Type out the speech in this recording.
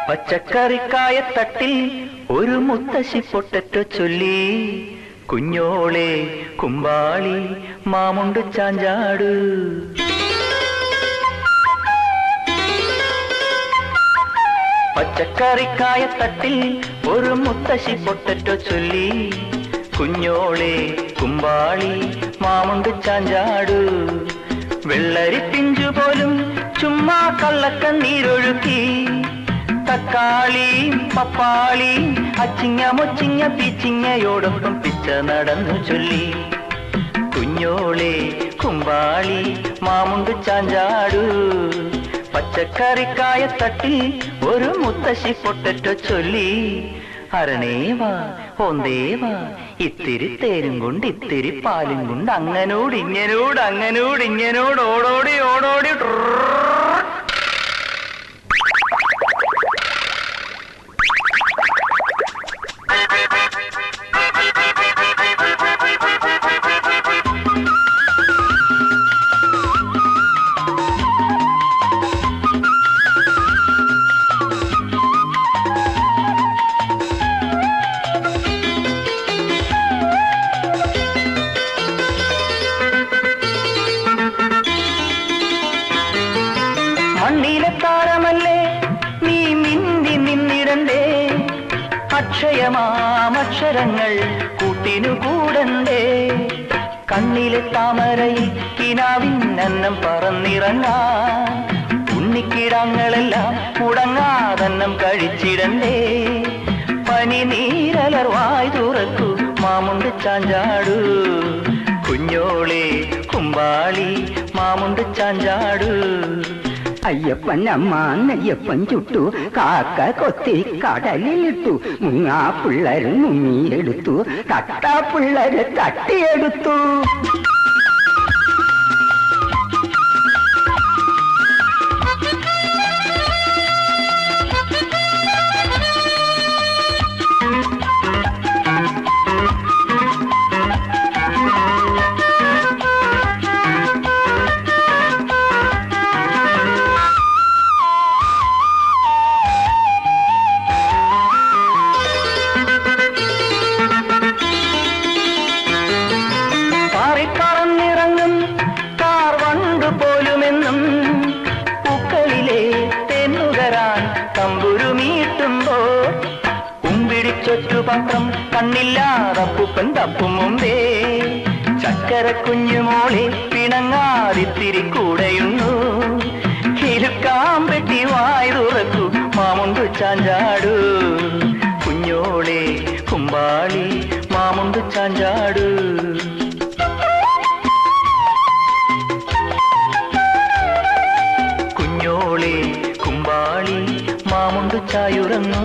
പച്ചക്കറിക്കായത്തട്ടിൽ ഒരു മുത്തശ്ശി പൊട്ടറ്റോ ചൊല്ലി, കുഞ്ഞോളെ കുമ്പാളി മാമുണ്ട് ചാഞ്ചാട്. പച്ചക്കറിക്കായത്തട്ടിൽ ഒരു മുത്തശ്ശി പൊട്ടറ്റോ ചൊല്ലി, കുഞ്ഞോളെ കുമ്പാളി മാമുണ്ട് ചാഞ്ചാട്. വെള്ളരി പിഞ്ചു പോലും ചുമ്മാ കള്ളക്കണ്ണീരൊഴുക്കി, തക്കാളി പപ്പാളി അച്ചിങ്ങ മൊച്ചിങ്ങ പീച്ചിങ്ങയോടൊപ്പം പിച്ച നടന്നു ചൊല്ലി, കുഞ്ഞോളെ കുമ്പാളി മാമുണ്ട് ചാഞ്ചാടു. പച്ചക്കറിക്കായത്തട്ടിൽ ഒരു മുത്തശ്ശി പൊട്ടറ്റോ ചൊല്ലി, അരണേവാ ഓന്തേവാ ഇത്തിരി തേരും കൊണ്ട് ഇത്തിരി പാലും കൊണ്ട് അങ്ങനോട് ഇങ്ങനോട് അങ്ങനോട് ഇങ്ങനോട് ഓടോടി ഓടോടി. മണ്ണിലെ താരമല്ലേ നീ മിന്നി നിന്നിടണ്ടേ, അക്ഷയമാമക്ഷരങ്ങൾ കൂട്ടിനു കൂടണ്ടേ. കണ്ണിലെ താമരയിൽ കിനാവിന്നന്നം പറന്നിറങ്ങാൻ, ഉണ്ണിക്കിടാങ്ങളെല്ലാം മുടങ്ങാതന്നം കഴിച്ചിടണ്ടേ. പനി നീരലർവായി തുറക്കൂ മാമുണ്ട് ചാഞ്ചാടു, കുഞ്ഞോളെ കുമ്പാളി മാമുണ്ട് ചാഞ്ചാടു. അയ്യപ്പൻ അമ്മ നെയ്യപ്പൻ ചുട്ടു, കാക്ക കൊത്തി കടലിലിട്ടു, മുങ്ങാ പിള്ളേര് മുങ്ങിയെടുത്തു, തട്ടാ പിള്ളേര് തട്ടിയെടുത്തു. പറന്നിറങ്ങും കാർ വണ്ടു പോലുമെന്നും പൂക്കളിലെ തെന്നുകരാൻ തമ്പുരുമീട്ടുമ്പോ, ഉമ്പിടിച്ചൊറ്റുപത്രം കണ്ണില്ലാതപ്പൂപ്പൻ തപ്പും മുമ്പേ. ചക്കര കുഞ്ഞുമോളെ പിണങ്ങാതിത്തിരി കൂടെയുണ്ണു, കിലുക്കാമ്പെട്ടി വായി തുറക്കൂ മാമുണ്ട് ചാഞ്ചാടു, കുഞ്ഞോളെ കുമ്പാളി മാമുണ്ട് ചാഞ്ചാടു. കുഞ്ഞോളെ കുമ്പാളി മാമുണ്ട് ചായുറന്നു.